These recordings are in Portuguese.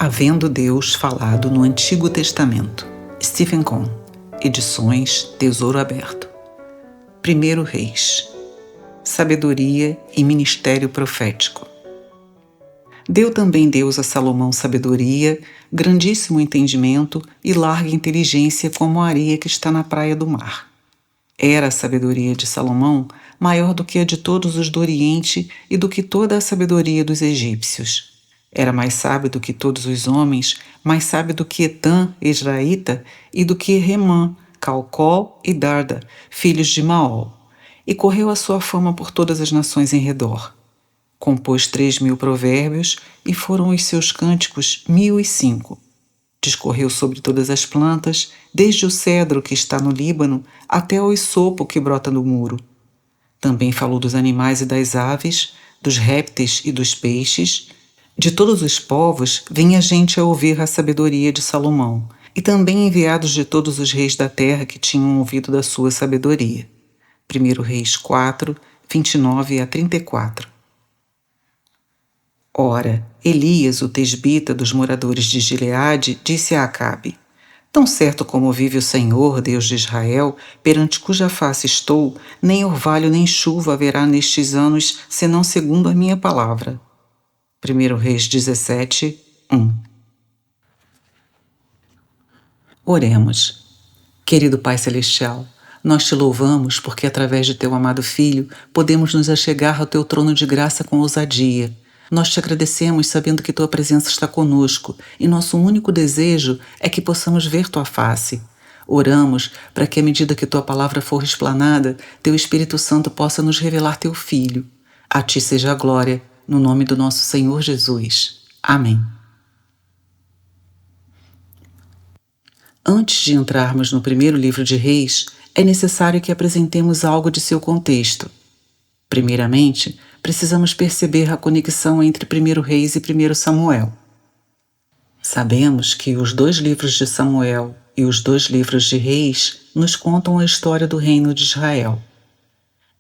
Havendo Deus falado no Antigo Testamento. Stephen Cohn, Edições Tesouro Aberto. 1 Reis. Sabedoria e ministério profético. Deu também Deus a Salomão sabedoria, grandíssimo entendimento e larga inteligência como a areia que está na praia do mar. Era a sabedoria de Salomão maior do que a de todos os do Oriente e do que toda a sabedoria dos egípcios. Era mais sábio do que todos os homens, mais sábio do que Etã, Israelita, e do que Remã, Calcol e Darda, filhos de Maol. E correu a sua fama por todas as nações em redor. Compôs 3.000 provérbios, e foram os seus cânticos 1.005. Discorreu sobre todas as plantas, desde o cedro que está no Líbano até ao isopo que brota no muro. Também falou dos animais e das aves, dos répteis e dos peixes. De todos os povos vinha gente a ouvir a sabedoria de Salomão, e também enviados de todos os reis da terra que tinham ouvido da sua sabedoria. 1 Reis 4, 29 a 34. Ora, Elias, o tesbita dos moradores de Gileade, disse a Acabe: Tão certo como vive o Senhor, Deus de Israel, perante cuja face estou, nem orvalho nem chuva haverá nestes anos, senão segundo a minha palavra. 1 Reis 17, 1. Oremos. Querido Pai Celestial, nós te louvamos porque através de teu amado Filho podemos nos achegar ao teu trono de graça com ousadia. Nós te agradecemos sabendo que tua presença está conosco e nosso único desejo é que possamos ver tua face. Oramos para que à medida que tua palavra for explanada, teu Espírito Santo possa nos revelar teu Filho. A ti seja a glória, no nome do nosso Senhor Jesus. Amém. Antes de entrarmos no primeiro livro de Reis, é necessário que apresentemos algo de seu contexto. Primeiramente, precisamos perceber a conexão entre 1 Reis e 1 Samuel. Sabemos que os 2 livros de Samuel e os 2 livros de Reis nos contam a história do reino de Israel.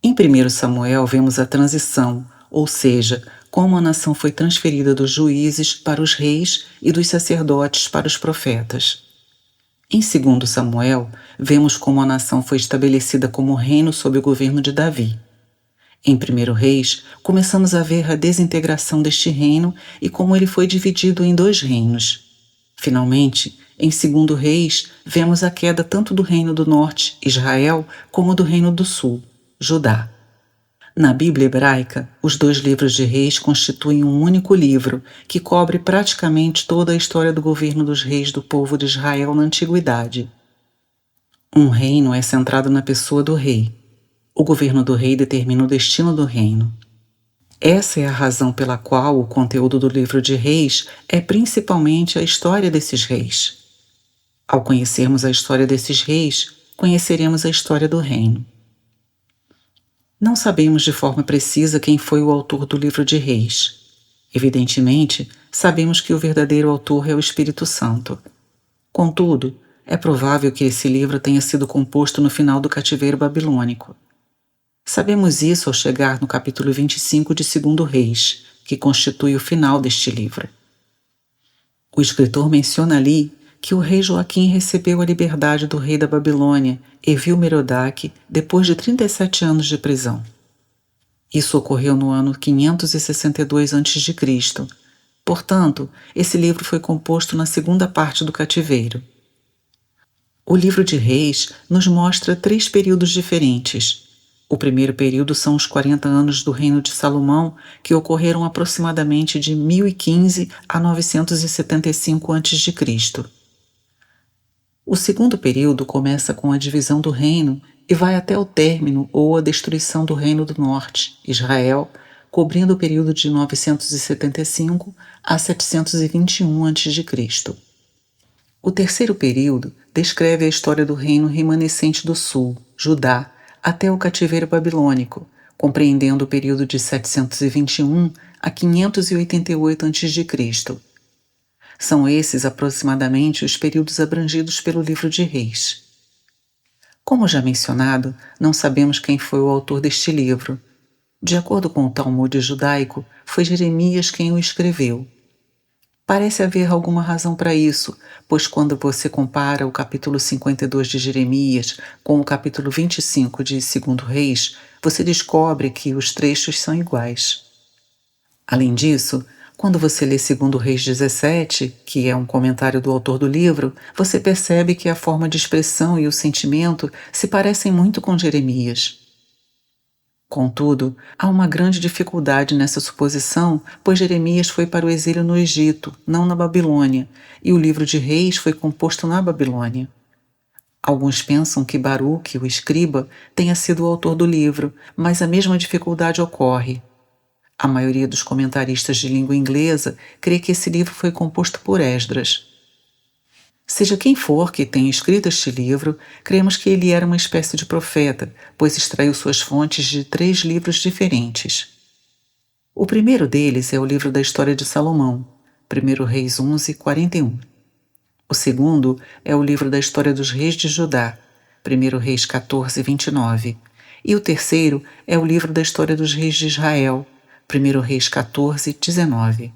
Em 1 Samuel vemos a transição, ou seja, como a nação foi transferida dos juízes para os reis e dos sacerdotes para os profetas. Em 2 Samuel, vemos como a nação foi estabelecida como reino sob o governo de Davi. Em 1 Reis, começamos a ver a desintegração deste reino e como ele foi dividido em 2 reinos. Finalmente, em 2 Reis, vemos a queda tanto do reino do norte, Israel, como do reino do sul, Judá. Na Bíblia hebraica, os 2 livros de Reis constituem um único livro que cobre praticamente toda a história do governo dos reis do povo de Israel na Antiguidade. Um reino é centrado na pessoa do rei. O governo do rei determina o destino do reino. Essa é a razão pela qual o conteúdo do livro de Reis é principalmente a história desses reis. Ao conhecermos a história desses reis, conheceremos a história do reino. Não sabemos de forma precisa quem foi o autor do livro de Reis. Evidentemente, sabemos que o verdadeiro autor é o Espírito Santo. Contudo, é provável que esse livro tenha sido composto no final do cativeiro babilônico. Sabemos isso ao chegar no capítulo 25 de 2 Reis, que constitui o final deste livro. O escritor menciona ali que o rei Joaquim recebeu a liberdade do rei da Babilônia, Evil-Merodach, depois de 37 anos de prisão. Isso ocorreu no ano 562 a.C. Portanto, esse livro foi composto na segunda parte do cativeiro. O livro de Reis nos mostra 3 períodos diferentes. O primeiro período são os 40 anos do reino de Salomão, que ocorreram aproximadamente de 1015 a 975 a.C. O segundo período começa com a divisão do reino e vai até o término ou a destruição do reino do norte, Israel, cobrindo o período de 975 a 721 a.C. O terceiro período descreve a história do reino remanescente do sul, Judá, até o cativeiro babilônico, compreendendo o período de 721 a 588 a.C. São esses aproximadamente os períodos abrangidos pelo livro de Reis. Como já mencionado, não sabemos quem foi o autor deste livro. De acordo com o Talmud judaico, foi Jeremias quem o escreveu. Parece haver alguma razão para isso, pois quando você compara o capítulo 52 de Jeremias com o capítulo 25 de Segundo Reis, você descobre que os trechos são iguais. Além disso, quando você lê Segundo Reis 17, que é um comentário do autor do livro, você percebe que a forma de expressão e o sentimento se parecem muito com Jeremias. Contudo, há uma grande dificuldade nessa suposição, pois Jeremias foi para o exílio no Egito, não na Babilônia, e o livro de Reis foi composto na Babilônia. Alguns pensam que Baruque, o escriba, tenha sido o autor do livro, mas a mesma dificuldade ocorre. A maioria dos comentaristas de língua inglesa crê que esse livro foi composto por Esdras. Seja quem for que tenha escrito este livro, cremos que ele era uma espécie de profeta, pois extraiu suas fontes de 3 livros diferentes. O primeiro deles é o livro da história de Salomão, 1 Reis 11, 41. O segundo é o livro da história dos reis de Judá, 1 Reis 14, 29. E o terceiro é o livro da história dos reis de Israel, 1 Reis 14, 19.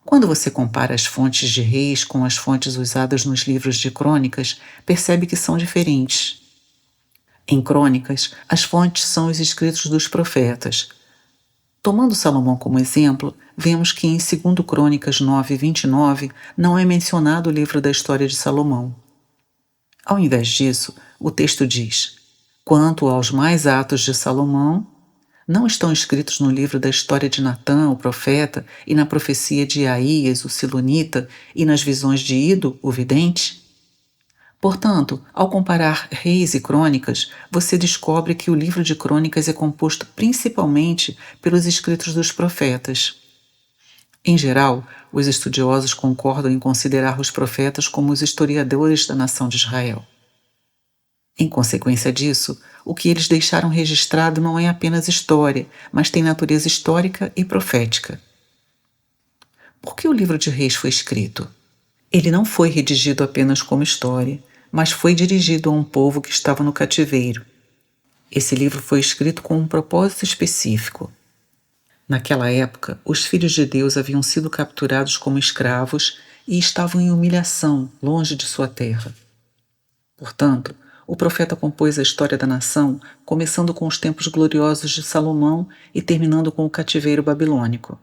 Quando você compara as fontes de Reis com as fontes usadas nos livros de Crônicas, percebe que são diferentes. Em Crônicas, as fontes são os escritos dos profetas. Tomando Salomão como exemplo, vemos que em 2 Crônicas 9, 29 não é mencionado o livro da história de Salomão. Ao invés disso, o texto diz: quanto aos mais atos de Salomão, não estão escritos no livro da história de Natã, o profeta, e na profecia de Aías, o silonita, e nas visões de Ido, o vidente? Portanto, ao comparar Reis e Crônicas, você descobre que o livro de Crônicas é composto principalmente pelos escritos dos profetas. Em geral, os estudiosos concordam em considerar os profetas como os historiadores da nação de Israel. Em consequência disso, o que eles deixaram registrado não é apenas história, mas tem natureza histórica e profética. Por que o livro de Reis foi escrito? Ele não foi redigido apenas como história, mas foi dirigido a um povo que estava no cativeiro. Esse livro foi escrito com um propósito específico. Naquela época, os filhos de Deus haviam sido capturados como escravos e estavam em humilhação, longe de sua terra. Portanto, o profeta compôs a história da nação, começando com os tempos gloriosos de Salomão e terminando com o cativeiro babilônico.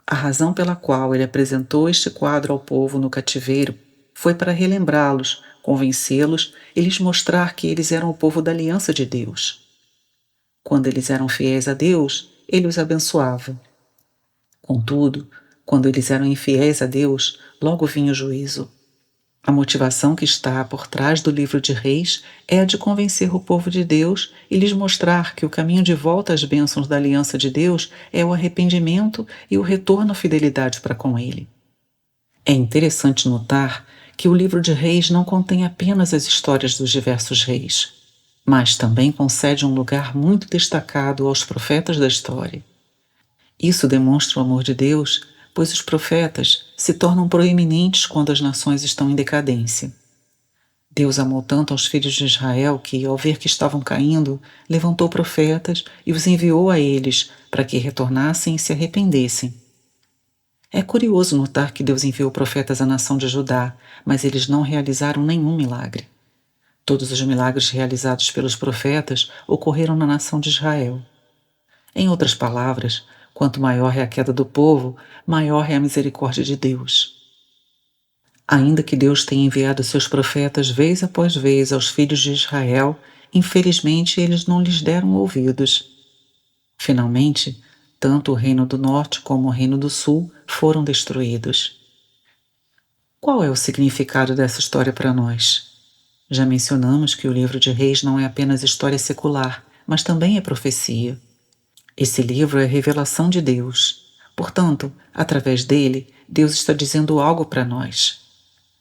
A razão pela qual ele apresentou este quadro ao povo no cativeiro foi para relembrá-los, convencê-los e lhes mostrar que eles eram o povo da aliança de Deus. Quando eles eram fiéis a Deus, ele os abençoava. Contudo, quando eles eram infiéis a Deus, logo vinha o juízo. A motivação que está por trás do livro de Reis é a de convencer o povo de Deus e lhes mostrar que o caminho de volta às bênçãos da aliança de Deus é o arrependimento e o retorno à fidelidade para com Ele. É interessante notar que o livro de Reis não contém apenas as histórias dos diversos reis, mas também concede um lugar muito destacado aos profetas da história. Isso demonstra o amor de Deus, pois os profetas se tornam proeminentes quando as nações estão em decadência. Deus amou tanto aos filhos de Israel que, ao ver que estavam caindo, levantou profetas e os enviou a eles para que retornassem e se arrependessem. É curioso notar que Deus enviou profetas à nação de Judá, mas eles não realizaram nenhum milagre. Todos os milagres realizados pelos profetas ocorreram na nação de Israel. Em outras palavras, quanto maior é a queda do povo, maior é a misericórdia de Deus. Ainda que Deus tenha enviado seus profetas vez após vez aos filhos de Israel, infelizmente eles não lhes deram ouvidos. Finalmente, tanto o reino do norte como o reino do sul foram destruídos. Qual é o significado dessa história para nós? Já mencionamos que o livro de Reis não é apenas história secular, mas também é profecia. Esse livro é a revelação de Deus. Portanto, através dele, Deus está dizendo algo para nós.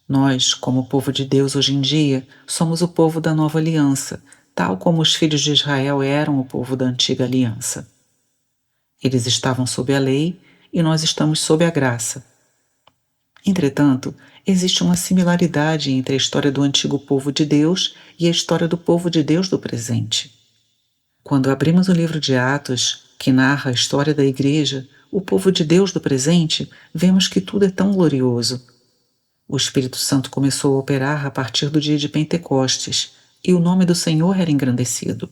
Nós, como povo de Deus hoje em dia, somos o povo da nova aliança, tal como os filhos de Israel eram o povo da antiga aliança. Eles estavam sob a lei e nós estamos sob a graça. Entretanto, existe uma similaridade entre a história do antigo povo de Deus e a história do povo de Deus do presente. Quando abrimos o livro de Atos, que narra a história da igreja, o povo de Deus do presente, vemos que tudo é tão glorioso. O Espírito Santo começou a operar a partir do dia de Pentecostes, e o nome do Senhor era engrandecido.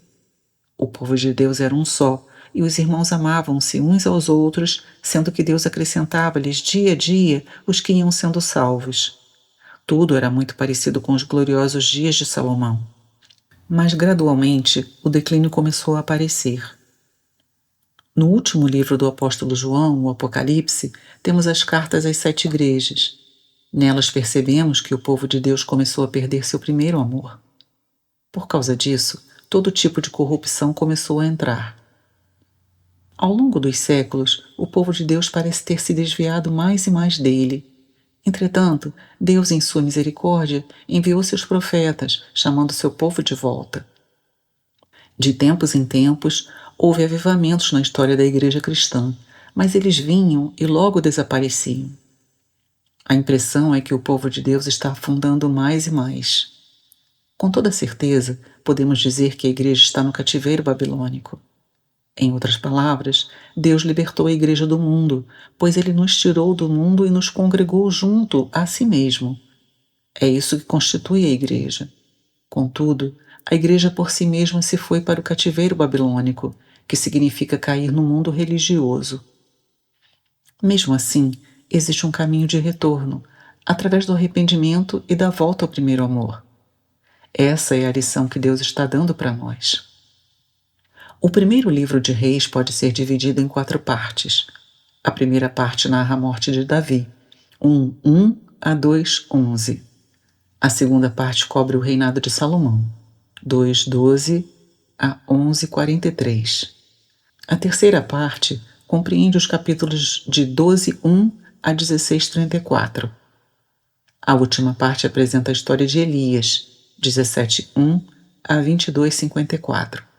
O povo de Deus era um só, e os irmãos amavam-se uns aos outros, sendo que Deus acrescentava-lhes dia a dia os que iam sendo salvos. Tudo era muito parecido com os gloriosos dias de Salomão. Mas gradualmente o declínio começou a aparecer. No último livro do apóstolo João, o Apocalipse, temos as cartas às 7 igrejas. Nelas percebemos que o povo de Deus começou a perder seu primeiro amor. Por causa disso, todo tipo de corrupção começou a entrar. Ao longo dos séculos, o povo de Deus parece ter se desviado mais e mais dele. Entretanto, Deus, em sua misericórdia, enviou seus profetas, chamando seu povo de volta. De tempos em tempos, houve avivamentos na história da igreja cristã, mas eles vinham e logo desapareciam. A impressão é que o povo de Deus está afundando mais e mais. Com toda certeza, podemos dizer que a igreja está no cativeiro babilônico. Em outras palavras, Deus libertou a igreja do mundo, pois ele nos tirou do mundo e nos congregou junto a si mesmo. É isso que constitui a igreja. Contudo, a igreja por si mesma se foi para o cativeiro babilônico, que significa cair no mundo religioso. Mesmo assim, existe um caminho de retorno, através do arrependimento e da volta ao primeiro amor. Essa é a lição que Deus está dando para nós. O primeiro livro de Reis pode ser dividido em 4 partes. A primeira parte narra a morte de Davi, 1 a 2:11. A segunda parte cobre o reinado de Salomão, 2:12 a 11:43. A terceira parte compreende os capítulos de 12:1 a 16:34. A última parte apresenta a história de Elias, 17:1 a 22:54.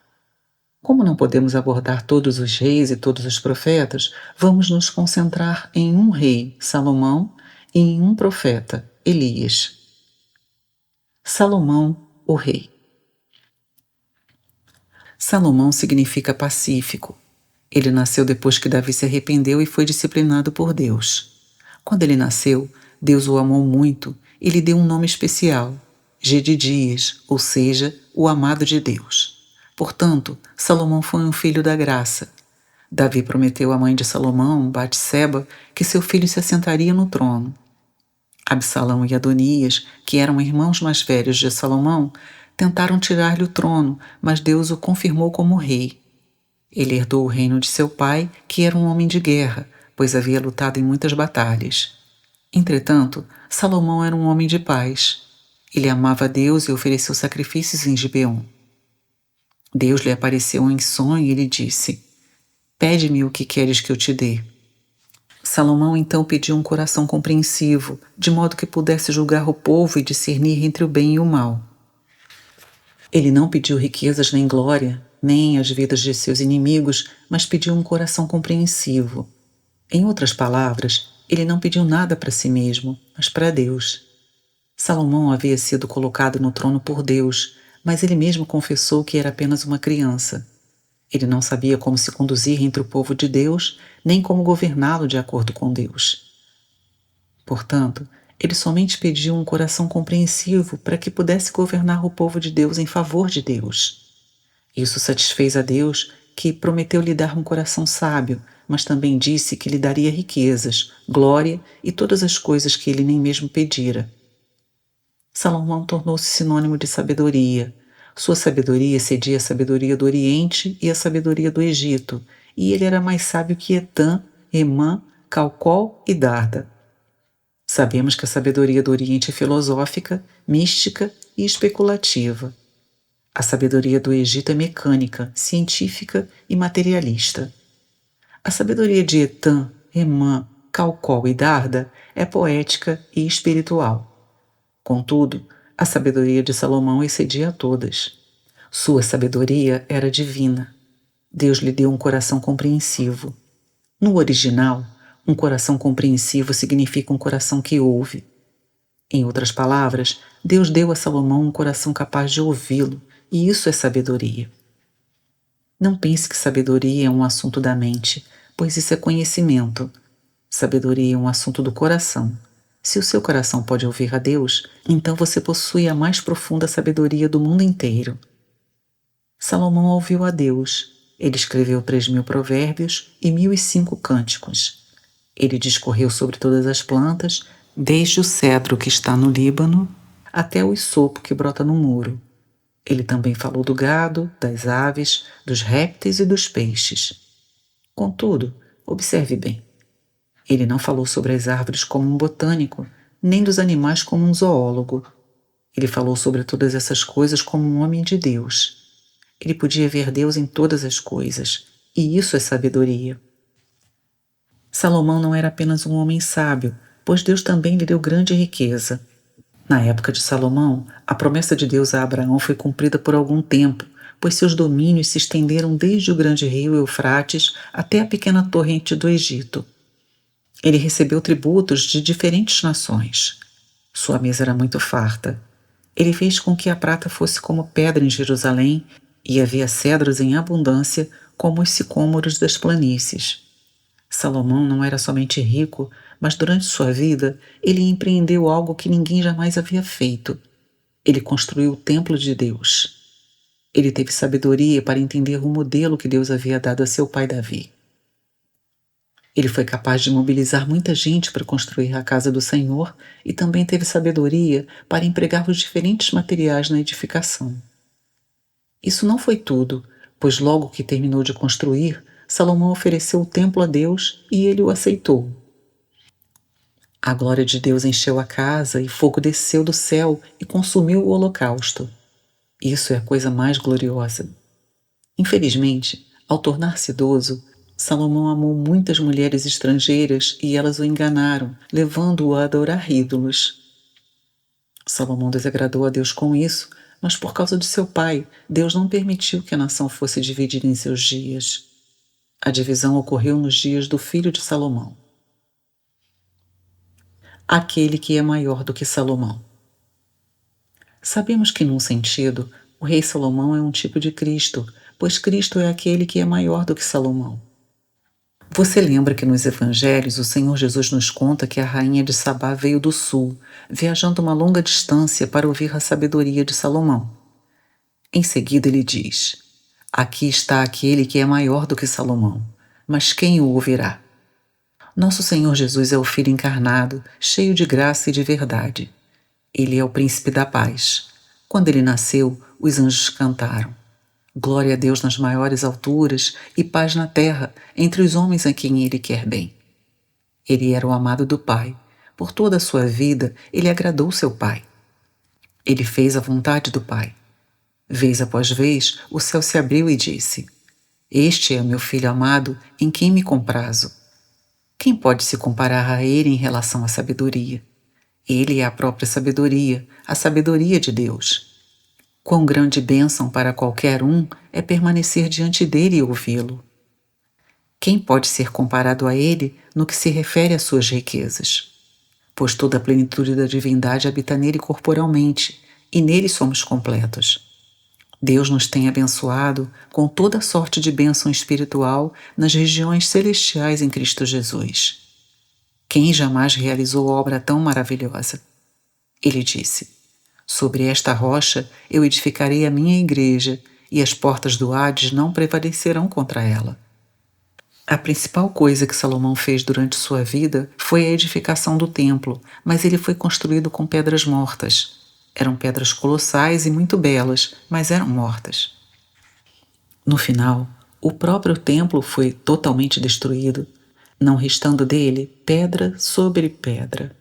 Como não podemos abordar todos os reis e todos os profetas, vamos nos concentrar em um rei, Salomão, e em um profeta, Elias. Salomão, o rei. Salomão significa pacífico. Ele nasceu depois que Davi se arrependeu e foi disciplinado por Deus. Quando ele nasceu, Deus o amou muito e lhe deu um nome especial, Gedidias, ou seja, o amado de Deus. Portanto, Salomão foi um filho da graça. Davi prometeu à mãe de Salomão, Batseba, que seu filho se assentaria no trono. Absalão e Adonias, que eram irmãos mais velhos de Salomão, tentaram tirar-lhe o trono, mas Deus o confirmou como rei. Ele herdou o reino de seu pai, que era um homem de guerra, pois havia lutado em muitas batalhas. Entretanto, Salomão era um homem de paz. Ele amava Deus e ofereceu sacrifícios em Gibeon. Deus lhe apareceu em sonho e lhe disse: "Pede-me o que queres que eu te dê." Salomão então pediu um coração compreensivo, de modo que pudesse julgar o povo e discernir entre o bem e o mal. Ele não pediu riquezas nem glória, nem as vidas de seus inimigos, mas pediu um coração compreensivo. Em outras palavras, ele não pediu nada para si mesmo, mas para Deus. Salomão havia sido colocado no trono por Deus, mas ele mesmo confessou que era apenas uma criança. Ele não sabia como se conduzir entre o povo de Deus, nem como governá-lo de acordo com Deus. Portanto, ele somente pediu um coração compreensivo para que pudesse governar o povo de Deus em favor de Deus. Isso satisfez a Deus, que prometeu lhe dar um coração sábio, mas também disse que lhe daria riquezas, glória e todas as coisas que ele nem mesmo pedira. Salomão tornou-se sinônimo de sabedoria. Sua sabedoria excedia a sabedoria do Oriente e a sabedoria do Egito, e ele era mais sábio que Etã, Emã, Calcol e Darda. Sabemos que a sabedoria do Oriente é filosófica, mística e especulativa. A sabedoria do Egito é mecânica, científica e materialista. A sabedoria de Etã, Emã, Calcol e Darda é poética e espiritual. Contudo, a sabedoria de Salomão excedia a todas. Sua sabedoria era divina. Deus lhe deu um coração compreensivo. No original, um coração compreensivo significa um coração que ouve. Em outras palavras, Deus deu a Salomão um coração capaz de ouvi-lo, e isso é sabedoria. Não pense que sabedoria é um assunto da mente, pois isso é conhecimento. Sabedoria é um assunto do coração. Se o seu coração pode ouvir a Deus, então você possui a mais profunda sabedoria do mundo inteiro. Salomão ouviu a Deus. Ele escreveu 3.000 provérbios e 1.005 cânticos. Ele discorreu sobre todas as plantas, desde o cedro que está no Líbano até o isopo que brota no muro. Ele também falou do gado, das aves, dos répteis e dos peixes. Contudo, observe bem. Ele não falou sobre as árvores como um botânico, nem dos animais como um zoólogo. Ele falou sobre todas essas coisas como um homem de Deus. Ele podia ver Deus em todas as coisas, e isso é sabedoria. Salomão não era apenas um homem sábio, pois Deus também lhe deu grande riqueza. Na época de Salomão, a promessa de Deus a Abraão foi cumprida por algum tempo, pois seus domínios se estenderam desde o grande rio Eufrates até a pequena torrente do Egito. Ele recebeu tributos de diferentes nações. Sua mesa era muito farta. Ele fez com que a prata fosse como pedra em Jerusalém e havia cedros em abundância como os sicômoros das planícies. Salomão não era somente rico, mas durante sua vida ele empreendeu algo que ninguém jamais havia feito. Ele construiu o templo de Deus. Ele teve sabedoria para entender o modelo que Deus havia dado a seu pai Davi. Ele foi capaz de mobilizar muita gente para construir a casa do Senhor e também teve sabedoria para empregar os diferentes materiais na edificação. Isso não foi tudo, pois logo que terminou de construir, Salomão ofereceu o templo a Deus e ele o aceitou. A glória de Deus encheu a casa e fogo desceu do céu e consumiu o holocausto. Isso é a coisa mais gloriosa. Infelizmente, ao tornar-se idoso, Salomão amou muitas mulheres estrangeiras e elas o enganaram, levando-o a adorar ídolos. Salomão desagradou a Deus com isso, mas por causa de seu pai, Deus não permitiu que a nação fosse dividida em seus dias. A divisão ocorreu nos dias do filho de Salomão. Aquele que é maior do que Salomão. Sabemos que, num sentido, o rei Salomão é um tipo de Cristo, pois Cristo é aquele que é maior do que Salomão. Você lembra que nos evangelhos o Senhor Jesus nos conta que a rainha de Sabá veio do sul, viajando uma longa distância para ouvir a sabedoria de Salomão. Em seguida ele diz: aqui está aquele que é maior do que Salomão, mas quem o ouvirá? Nosso Senhor Jesus é o Filho encarnado, cheio de graça e de verdade. Ele é o príncipe da paz. Quando ele nasceu, os anjos cantaram: glória a Deus nas maiores alturas e paz na terra entre os homens a quem ele quer bem. Ele era o amado do Pai. Por toda a sua vida, ele agradou seu Pai. Ele fez a vontade do Pai. Vez após vez, o céu se abriu e disse: este é o meu filho amado, em quem me comprazo. Quem pode se comparar a ele em relação à sabedoria? Ele é a própria sabedoria, a sabedoria de Deus. Quão grande bênção para qualquer um é permanecer diante dele e ouvi-lo. Quem pode ser comparado a ele no que se refere às suas riquezas? Pois toda a plenitude da divindade habita nele corporalmente, e nele somos completos. Deus nos tem abençoado com toda sorte de bênção espiritual nas regiões celestiais em Cristo Jesus. Quem jamais realizou obra tão maravilhosa? Ele disse: sobre esta rocha eu edificarei a minha igreja, e as portas do Hades não prevalecerão contra ela. A principal coisa que Salomão fez durante sua vida foi a edificação do templo, mas ele foi construído com pedras mortas. Eram pedras colossais e muito belas, mas eram mortas. No final, o próprio templo foi totalmente destruído, não restando dele pedra sobre pedra.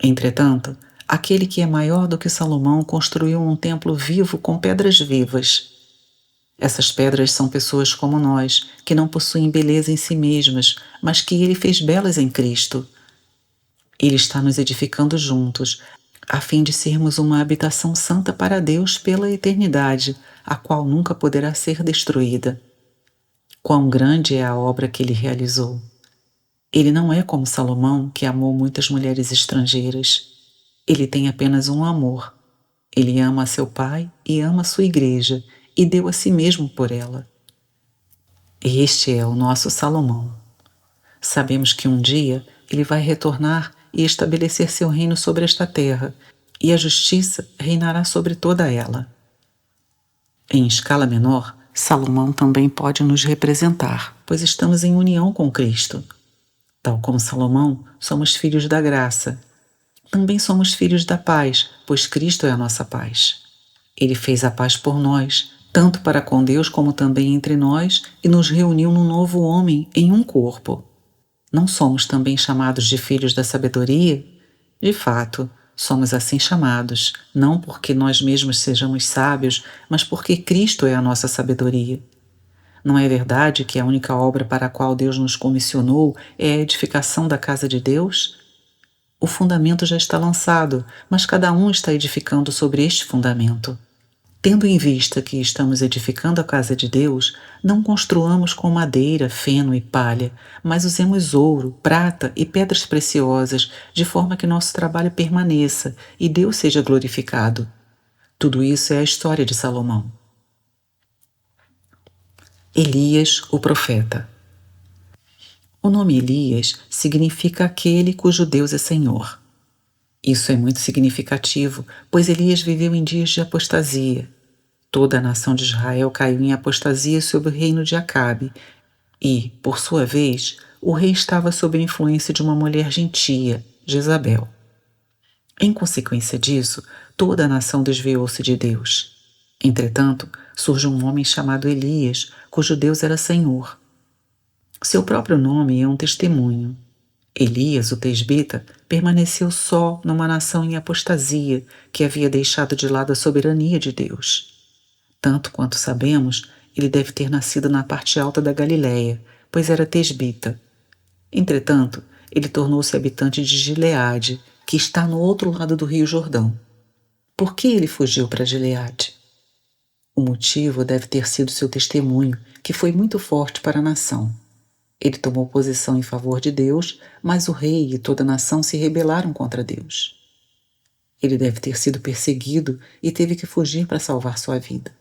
Entretanto, aquele que é maior do que Salomão construiu um templo vivo com pedras vivas. Essas pedras são pessoas como nós, que não possuem beleza em si mesmas, mas que ele fez belas em Cristo. Ele está nos edificando juntos, a fim de sermos uma habitação santa para Deus pela eternidade, a qual nunca poderá ser destruída. Quão grande é a obra que ele realizou! Ele não é como Salomão, que amou muitas mulheres estrangeiras. Ele tem apenas um amor. Ele ama a seu pai e ama a sua igreja, e deu a si mesmo por ela. Este é o nosso Salomão. Sabemos que um dia ele vai retornar e estabelecer seu reino sobre esta terra, e a justiça reinará sobre toda ela. Em escala menor, Salomão também pode nos representar, pois estamos em união com Cristo. Tal como Salomão, somos filhos da graça. Também somos filhos da paz, pois Cristo é a nossa paz. Ele fez a paz por nós, tanto para com Deus como também entre nós, e nos reuniu num novo homem em um corpo. Não somos também chamados de filhos da sabedoria? De fato, somos assim chamados, não porque nós mesmos sejamos sábios, mas porque Cristo é a nossa sabedoria. Não é verdade que a única obra para a qual Deus nos comissionou é a edificação da casa de Deus? O fundamento já está lançado, mas cada um está edificando sobre este fundamento. Tendo em vista que estamos edificando a casa de Deus, não construamos com madeira, feno e palha, mas usemos ouro, prata e pedras preciosas, de forma que nosso trabalho permaneça e Deus seja glorificado. Tudo isso é a história de Salomão. Elias, o profeta. O nome Elias significa aquele cujo Deus é Senhor. Isso é muito significativo, pois Elias viveu em dias de apostasia. Toda a nação de Israel caiu em apostasia sob o reino de Acabe e, por sua vez, o rei estava sob a influência de uma mulher gentia, Jezabel. Em consequência disso, toda a nação desviou-se de Deus. Entretanto, surge um homem chamado Elias, cujo Deus era Senhor. Seu próprio nome é um testemunho. Elias, o tesbita, permaneceu só numa nação em apostasia que havia deixado de lado a soberania de Deus. Tanto quanto sabemos, ele deve ter nascido na parte alta da Galiléia, pois era tesbita. Entretanto, ele tornou-se habitante de Gileade, que está no outro lado do rio Jordão. Por que ele fugiu para Gileade? O motivo deve ter sido seu testemunho, que foi muito forte para a nação. Ele tomou posição em favor de Deus, mas o rei e toda a nação se rebelaram contra Deus. Ele deve ter sido perseguido e teve que fugir para salvar sua vida.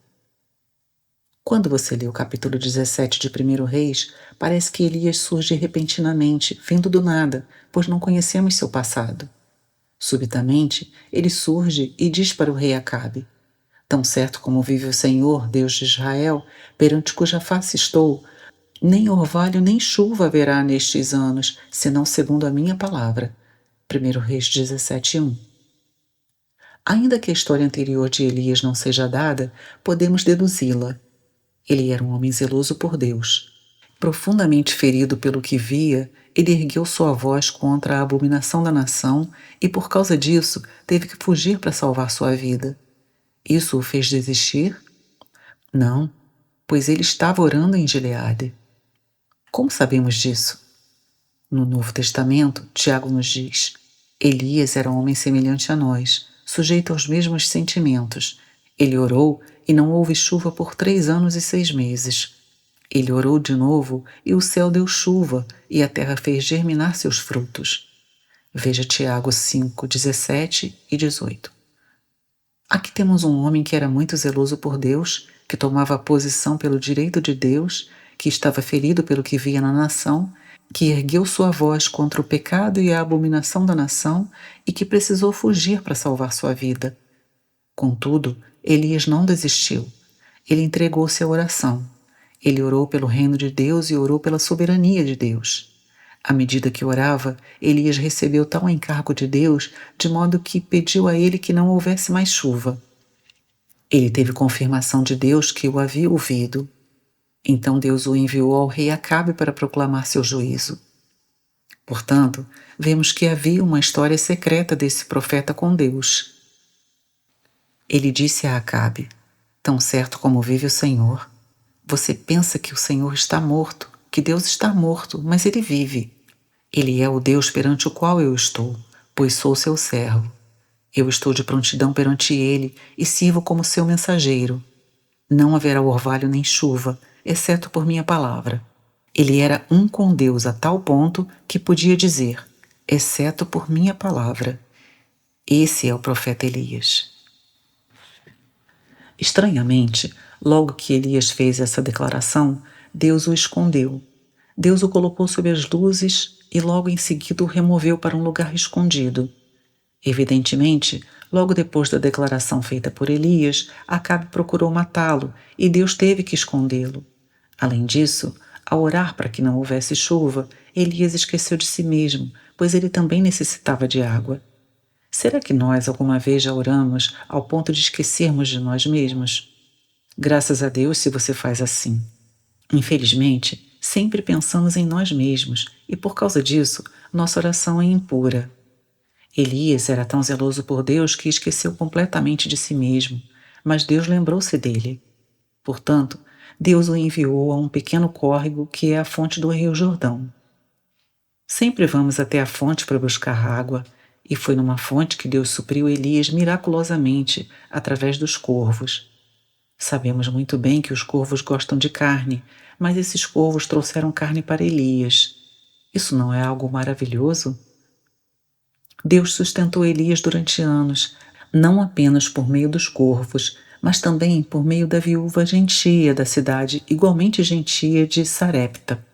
Quando você lê o capítulo 17 de 1 Reis, parece que Elias surge repentinamente, vindo do nada, pois não conhecemos seu passado. Subitamente, ele surge e diz para o rei Acabe: Tão certo como vive o Senhor, Deus de Israel, perante cuja face estou, nem orvalho nem chuva haverá nestes anos, senão segundo a minha palavra. 1 Reis 17:1. Ainda que a história anterior de Elias não seja dada, podemos deduzi-la. Ele era um homem zeloso por Deus. Profundamente ferido pelo que via, ele ergueu sua voz contra a abominação da nação e, por causa disso, teve que fugir para salvar sua vida. Isso o fez desistir? Não, pois ele estava orando em Gileade. Como sabemos disso? No Novo Testamento, Tiago nos diz: Elias era um homem semelhante a nós, sujeito aos mesmos sentimentos. Ele orou e não houve chuva por 3 anos e 6 meses. Ele orou de novo e o céu deu chuva e a terra fez germinar seus frutos. Veja Tiago 5, 17 e 18. Aqui temos um homem que era muito zeloso por Deus, que tomava posição pelo direito de Deus, que estava ferido pelo que via na nação, que ergueu sua voz contra o pecado e a abominação da nação e que precisou fugir para salvar sua vida. Contudo, Elias não desistiu. Ele entregou-se à oração. Ele orou pelo reino de Deus e orou pela soberania de Deus. À medida que orava, Elias recebeu tal encargo de Deus, de modo que pediu a ele que não houvesse mais chuva. Ele teve confirmação de Deus que o havia ouvido. Então Deus o enviou ao rei Acabe para proclamar seu juízo. Portanto, vemos que havia uma história secreta desse profeta com Deus. Ele disse a Acabe: Tão certo como vive o Senhor, você pensa que o Senhor está morto, que Deus está morto, mas ele vive. Ele é o Deus perante o qual eu estou, pois sou seu servo. Eu estou de prontidão perante ele e sirvo como seu mensageiro. Não haverá orvalho nem chuva, exceto por minha palavra. Ele era um com Deus a tal ponto que podia dizer: exceto por minha palavra. Esse é o profeta Elias. Estranhamente, logo que Elias fez essa declaração, Deus o escondeu. Deus o colocou sob as luzes e logo em seguida o removeu para um lugar escondido. Evidentemente, logo depois da declaração feita por Elias, Acabe procurou matá-lo e Deus teve que escondê-lo. Além disso, ao orar para que não houvesse chuva, Elias esqueceu de si mesmo, pois ele também necessitava de água. Será que nós alguma vez já oramos ao ponto de esquecermos de nós mesmos? Graças a Deus se você faz assim. Infelizmente, sempre pensamos em nós mesmos e por causa disso, nossa oração é impura. Elias era tão zeloso por Deus que esqueceu completamente de si mesmo, mas Deus lembrou-se dele. Portanto, Deus o enviou a um pequeno córrego que é a fonte do Rio Jordão. Sempre vamos até a fonte para buscar água, e foi numa fonte que Deus supriu Elias miraculosamente através dos corvos. Sabemos muito bem que os corvos gostam de carne, mas esses corvos trouxeram carne para Elias. Isso não é algo maravilhoso? Deus sustentou Elias durante anos, não apenas por meio dos corvos, mas também por meio da viúva gentia da cidade, igualmente gentia de Sarepta.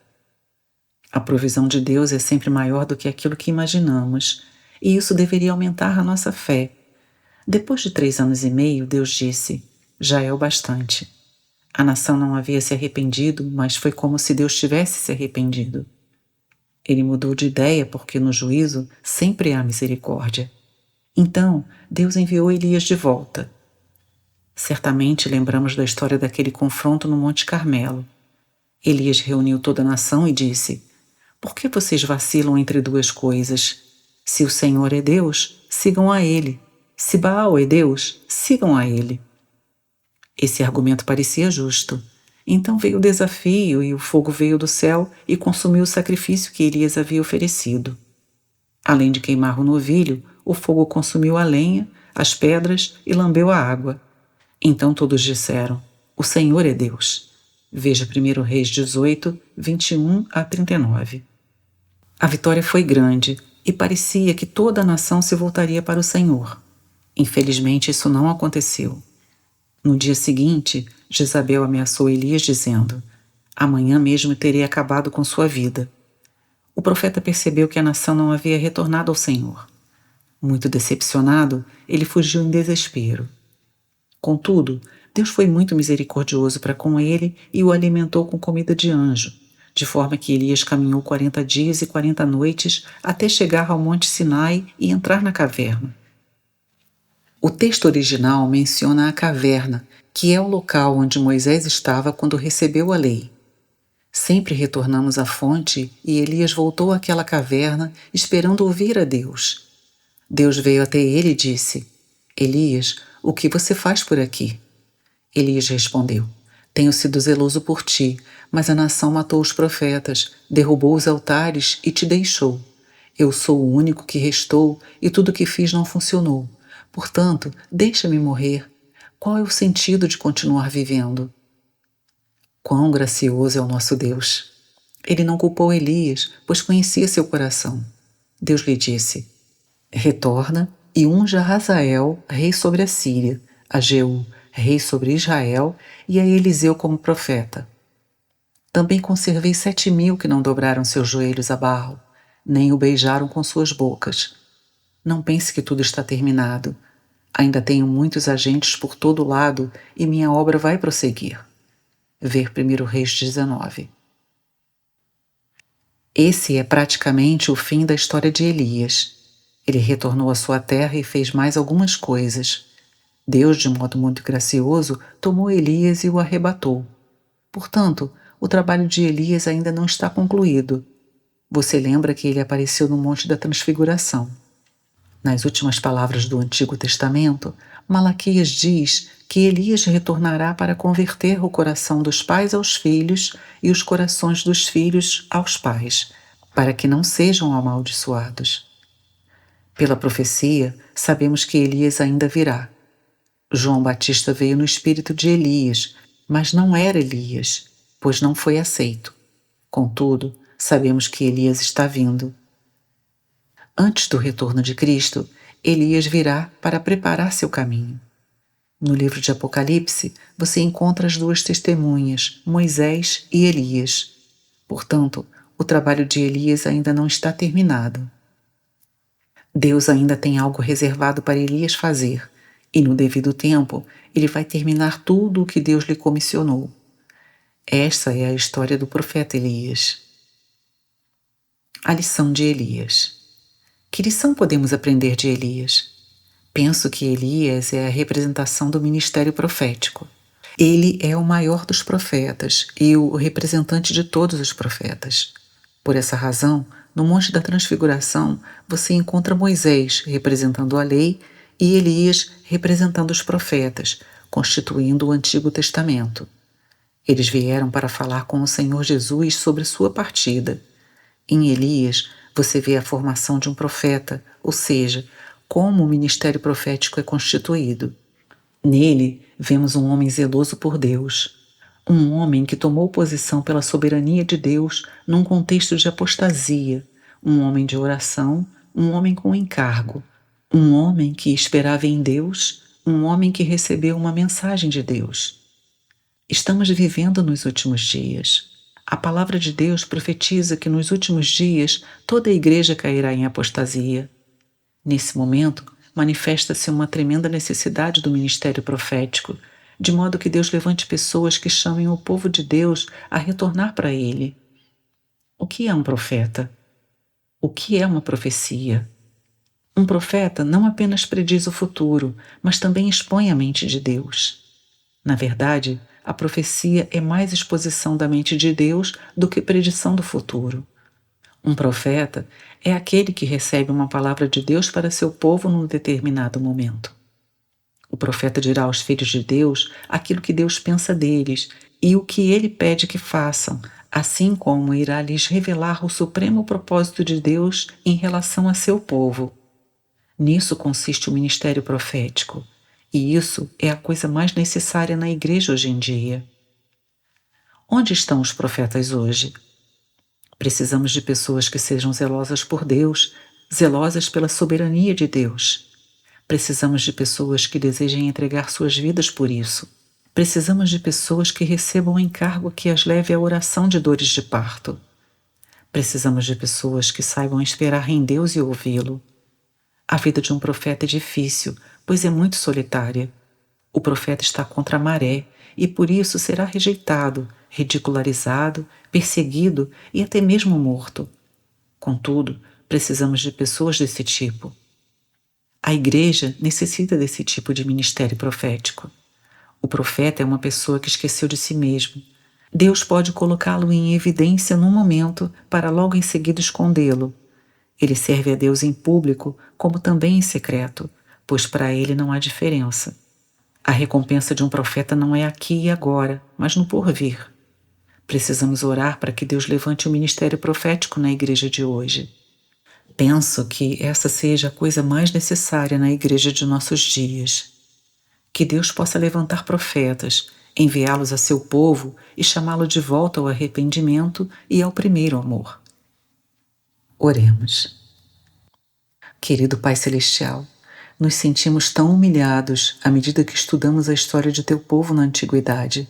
A provisão de Deus é sempre maior do que aquilo que imaginamos, e isso deveria aumentar a nossa fé. Depois de 3 anos e meio, Deus disse: já é o bastante. A nação não havia se arrependido, mas foi como se Deus tivesse se arrependido. Ele mudou de ideia porque no juízo sempre há misericórdia. Então, Deus enviou Elias de volta. Certamente lembramos da história daquele confronto no Monte Carmelo. Elias reuniu toda a nação e disse: por que vocês vacilam entre duas coisas? Se o Senhor é Deus, sigam a Ele. Se Baal é Deus, sigam a Ele. Esse argumento parecia justo. Então veio o desafio e o fogo veio do céu e consumiu o sacrifício que Elias havia oferecido. Além de queimar o novilho, o fogo consumiu a lenha, as pedras e lambeu a água. Então todos disseram: o Senhor é Deus. Veja 1 Reis 18, 21 a 39. A vitória foi grande e parecia que toda a nação se voltaria para o Senhor. Infelizmente isso não aconteceu. No dia seguinte, Jezabel ameaçou Elias dizendo: amanhã mesmo terei acabado com sua vida. O profeta percebeu que a nação não havia retornado ao Senhor. Muito decepcionado, ele fugiu em desespero. Contudo, Deus foi muito misericordioso para com ele e o alimentou com comida de anjo, de forma que Elias caminhou 40 dias e 40 noites até chegar ao Monte Sinai e entrar na caverna. O texto original menciona a caverna, que é o local onde Moisés estava quando recebeu a lei. Sempre retornamos à fonte e Elias voltou àquela caverna esperando ouvir a Deus. Deus veio até ele e disse: Elias, o que você faz por aqui? Elias respondeu: tenho sido zeloso por ti, mas a nação matou os profetas, derrubou os altares e te deixou. Eu sou o único que restou e tudo o que fiz não funcionou. Portanto, deixa-me morrer. Qual é o sentido de continuar vivendo? Quão gracioso é o nosso Deus! Ele não culpou Elias, pois conhecia seu coração. Deus lhe disse: retorna e unja a Hazael, rei sobre a Síria, a Jeú, rei sobre Israel, e a Eliseu como profeta. Também conservei 7.000 que não dobraram seus joelhos a Baal, nem o beijaram com suas bocas. Não pense que tudo está terminado. Ainda tenho muitos agentes por todo lado e minha obra vai prosseguir. Ver 1 Reis 19. Esse é praticamente o fim da história de Elias. Ele retornou à sua terra e fez mais algumas coisas. Deus, de modo muito gracioso, tomou Elias e o arrebatou. Portanto, o trabalho de Elias ainda não está concluído. Você lembra que ele apareceu no Monte da Transfiguração. Nas últimas palavras do Antigo Testamento, Malaquias diz que Elias retornará para converter o coração dos pais aos filhos e os corações dos filhos aos pais, para que não sejam amaldiçoados. Pela profecia, sabemos que Elias ainda virá. João Batista veio no espírito de Elias, mas não era Elias, pois não foi aceito. Contudo, sabemos que Elias está vindo. Antes do retorno de Cristo, Elias virá para preparar seu caminho. No livro de Apocalipse, você encontra as duas testemunhas, Moisés e Elias. Portanto, o trabalho de Elias ainda não está terminado. Deus ainda tem algo reservado para Elias fazer, e no devido tempo, ele vai terminar tudo o que Deus lhe comissionou. Esta é a história do profeta Elias. A lição de Elias. Que lição podemos aprender de Elias? Penso que Elias é a representação do ministério profético. Ele é o maior dos profetas e o representante de todos os profetas. Por essa razão, no Monte da Transfiguração, você encontra Moisés representando a lei e Elias representando os profetas, constituindo o Antigo Testamento. Eles vieram para falar com o Senhor Jesus sobre sua partida. Em Elias, você vê a formação de um profeta, ou seja, como o ministério profético é constituído. Nele, vemos um homem zeloso por Deus, um homem que tomou posição pela soberania de Deus num contexto de apostasia, um homem de oração, um homem com encargo, um homem que esperava em Deus, um homem que recebeu uma mensagem de Deus. Estamos vivendo nos últimos dias. A palavra de Deus profetiza que nos últimos dias toda a igreja cairá em apostasia. Nesse momento, manifesta-se uma tremenda necessidade do ministério profético, de modo que Deus levante pessoas que chamem o povo de Deus a retornar para Ele. O que é um profeta? O que é uma profecia? Um profeta não apenas prediz o futuro, mas também expõe a mente de Deus. Na verdade, a profecia é mais exposição da mente de Deus do que predição do futuro. Um profeta é aquele que recebe uma palavra de Deus para seu povo num determinado momento. O profeta dirá aos filhos de Deus aquilo que Deus pensa deles e o que ele pede que façam, assim como irá lhes revelar o supremo propósito de Deus em relação a seu povo. Nisso consiste o ministério profético, e isso é a coisa mais necessária na igreja hoje em dia. Onde estão os profetas hoje? Precisamos de pessoas que sejam zelosas por Deus, zelosas pela soberania de Deus. Precisamos de pessoas que desejem entregar suas vidas por isso. Precisamos de pessoas que recebam o encargo que as leve à oração de dores de parto. Precisamos de pessoas que saibam esperar em Deus e ouvi-lo. A vida de um profeta é difícil, pois é muito solitária. O profeta está contra a maré e por isso será rejeitado, ridicularizado, perseguido e até mesmo morto. Contudo, precisamos de pessoas desse tipo. A igreja necessita desse tipo de ministério profético. O profeta é uma pessoa que esqueceu de si mesmo. Deus pode colocá-lo em evidência num momento para logo em seguida escondê-lo. Ele serve a Deus em público como também em secreto, pois para ele não há diferença. A recompensa de um profeta não é aqui e agora, mas no porvir. Precisamos orar para que Deus levante o ministério profético na igreja de hoje. Penso que essa seja a coisa mais necessária na igreja de nossos dias. Que Deus possa levantar profetas, enviá-los a seu povo e chamá-lo de volta ao arrependimento e ao primeiro amor. Oremos. Querido Pai Celestial, nos sentimos tão humilhados à medida que estudamos a história de teu povo na antiguidade.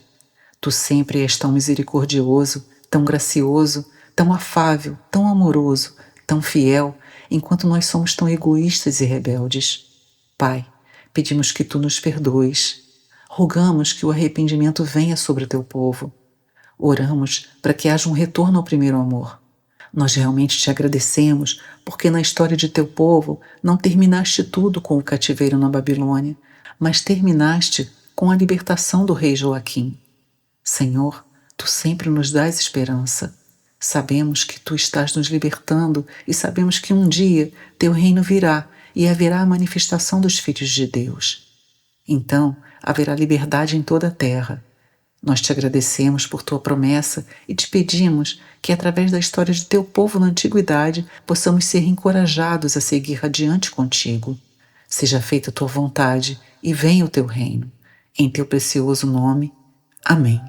Tu sempre és tão misericordioso, tão gracioso, tão afável, tão amoroso, tão fiel, enquanto nós somos tão egoístas e rebeldes. Pai, pedimos que tu nos perdoes. Rogamos que o arrependimento venha sobre o teu povo. Oramos para que haja um retorno ao primeiro amor. Nós realmente te agradecemos porque na história de teu povo não terminaste tudo com o cativeiro na Babilônia, mas terminaste com a libertação do rei Joaquim. Senhor, tu sempre nos dás esperança. Sabemos que tu estás nos libertando e sabemos que um dia teu reino virá e haverá a manifestação dos filhos de Deus. Então haverá liberdade em toda a terra. Nós te agradecemos por tua promessa e te pedimos que, através da história de teu povo na antiguidade, possamos ser encorajados a seguir adiante contigo. Seja feita a tua vontade e venha o teu reino. Em teu precioso nome. Amém.